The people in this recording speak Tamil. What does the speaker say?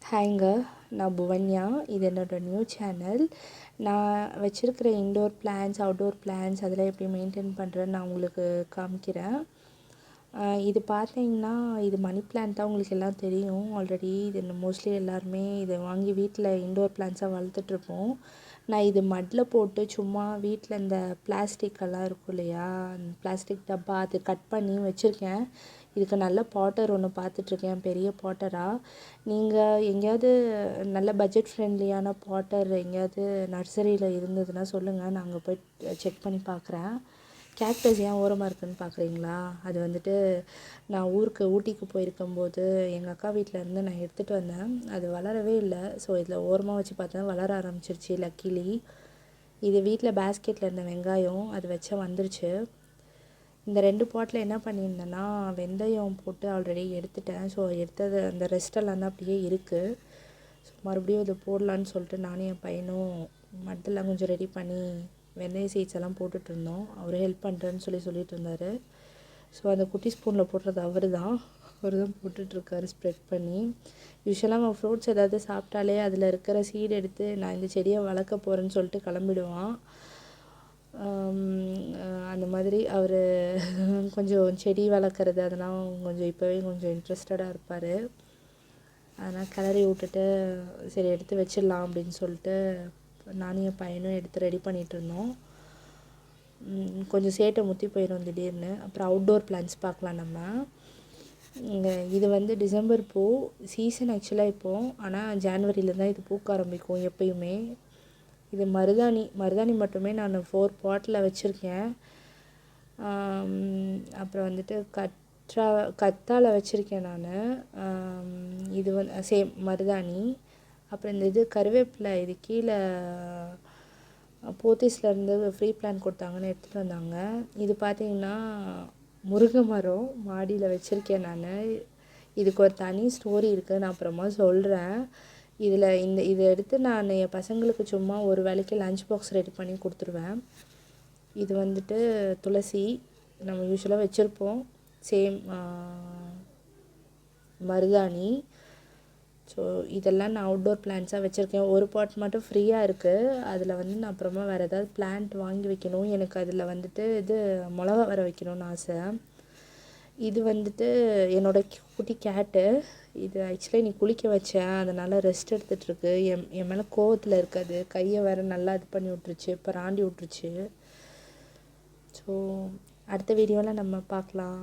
ஹாய்ங்க, நான் புவன்யா. இது என்னோடய நியூ சேனல். நான் வச்சுருக்கிற இன்டோர் பிளான்ட்ஸ், அவுட்டோர் பிளான்ட்ஸ் அதெல்லாம் எப்படி மெயின்டைன் பண்ணுறேன்னு நான் உங்களுக்கு காமிக்கிறேன். இது பார்த்தீங்கன்னா, இது மணி பிளான்ட் தான். உங்களுக்கு எல்லாம் தெரியும் ஆல்ரெடி. இது மோஸ்ட்லி எல்லாருமே இதை வாங்கி வீட்டில் இன்டோர் பிளான்ட்ஸாக வளர்த்துட்ருப்போம். நான் இது மட்டில் போட்டு சும்மா வீட்டில் இந்த பிளாஸ்டிக்கெல்லாம் இருக்கும் இல்லையா, பிளாஸ்டிக் டப்பா அது கட் பண்ணி வச்சுருக்கேன். இதுக்கு நல்ல பாட்டர் ஒன்று பார்த்துட்ருக்கேன், பெரிய பாட்டராக. நீங்கள் எங்கேயாவது நல்ல பட்ஜெட் ஃப்ரெண்ட்லியான பாட்டர் எங்கேயாவது நர்சரியில் இருந்ததுன்னா சொல்லுங்கள், நான் அங்கே போய் செக் பண்ணி பார்க்குறேன். கேக்டஸ் ஏன் ஓரமாக இருக்குதுன்னு பார்க்குறீங்களா? அது வந்துட்டு நான் ஊட்டிக்கு போயிருக்கும்போது எங்கள் அக்கா வீட்டில் இருந்து நான் எடுத்துகிட்டு வந்தேன். அது வளரவே இல்லை. ஸோ இதில் ஓரமாக வச்சு பார்த்தா வளர ஆரம்பிச்சிருச்சு லக்கிலி. இது வீட்டில் பேஸ்கெட்டில் இருந்த வெங்காயம், அது வச்சா வந்துருச்சு. இந்த 2 பாட்டில் என்ன பண்ணியிருந்தேன்னா, வெந்தயம் போட்டு ஆல்ரெடி எடுத்துட்டேன். ஸோ எடுத்தது அந்த ரெஸ்ட்டெல்லாம் தான் அப்படியே இருக்குது. ஸோ மறுபடியும் இதை போடலான்னு சொல்லிட்டு நானும் என் பையனும் மட்டெல்லாம் கொஞ்சம் ரெடி பண்ணி வெந்தய சீட்ஸ் எல்லாம் போட்டுட்ருந்தோம். அவர் ஹெல்ப் பண்ணுறேன்னு சொல்லிட்டு இருந்தார். ஸோ அந்த குட்டி ஸ்பூனில் போடுறது அவர் தான் போட்டுட்ருக்காரு ஸ்ப்ரெட் பண்ணி. யூஸ்வலாக அவன் ஃப்ரூட்ஸ் ஏதாவது சாப்பிட்டாலே அதில் இருக்கிற சீடு எடுத்து நான் இந்த செடியை வளர்க்க போகிறேன்னு சொல்லிட்டு கிளம்பிடுவான். அந்த மாதிரி அவர் கொஞ்சம் செடி வளர்க்குறது அதெல்லாம் கொஞ்சம் இப்போவே கொஞ்சம் இன்ட்ரெஸ்டடாக இருப்பார். அதனால் கிளறி விட்டுட்டு சரி எடுத்து வச்சிடலாம் அப்படின்னு சொல்லிட்டு நானும் என் பையனும் எடுத்து ரெடி பண்ணிகிட்ருந்தோம். கொஞ்சம் சேட்டை முற்றி போயிடும் திடீர்னு. அப்புறம் அவுட்டோர் பிளான்ட்ஸ் பார்க்கலாம் நம்ம. இது வந்து டிசம்பர் பூ சீசன் ஆக்சுவலாக இப்போது, ஆனால் ஜான்வரியில் தான் இது பூக்க ஆரம்பிக்கும் எப்பயுமே. இது மருதாணி மட்டுமே நான் 4 பாட்டில் வச்சுருக்கேன். அப்புறம் வந்துட்டு கத்தாழை வச்சுருக்கேன் நான். இது வந்து சேம் மருதாணி. அப்புறம் இந்த இது கருவேப்பிலை, இது கீழே போத்தீஸ்லேருந்து ஃப்ரீ பிளான் கொடுத்தாங்கன்னு எடுத்துகிட்டு வந்தாங்க. இது பார்த்திங்கன்னா முருங்கை மரம் மாடியில் வச்சுருக்கேன் நான். இதுக்கு ஒரு தனி ஸ்டோரி இருக்குது, நான் அப்புறமா சொல்கிறேன். இதை எடுத்து நான் என் பசங்களுக்கு சும்மா ஒரு வேளைக்கு லஞ்ச் பாக்ஸ் ரெடி பண்ணி கொடுத்துருவேன். இது வந்துட்டு துளசி நம்ம யூஸ்வலாக வச்சுருப்போம். சேம் மருதாணி. ஸோ இதெல்லாம் நான் அவுட்டோர் பிளான்ட்ஸாக வச்சுருக்கேன். ஒரு பாட் மட்டும் ஃப்ரீயாக இருக்குது. அதில் வந்து நான் அப்புறமா வேறு ஏதாவது பிளான்ட் வாங்கி வைக்கணும். எனக்கு அதில் வந்துட்டு இது மிளகா வர வைக்கணும்னு ஆசை. இது வந்துட்டு என்னோடய குட்டி கேட்டு. இது ஆக்சுவலாக நீ குளிக்க வச்சேன், அதனால் ரெஸ்ட் எடுத்துகிட்ருக்கு. என் மேலே கோவத்தில் இருக்காது. கையை வேறு நல்லா இது பண்ணி விட்ருச்சு, இப்போ ராண்டி விட்ருச்சு. ஸோ அடுத்த வீடியோவில் நம்ம பார்க்கலாம்.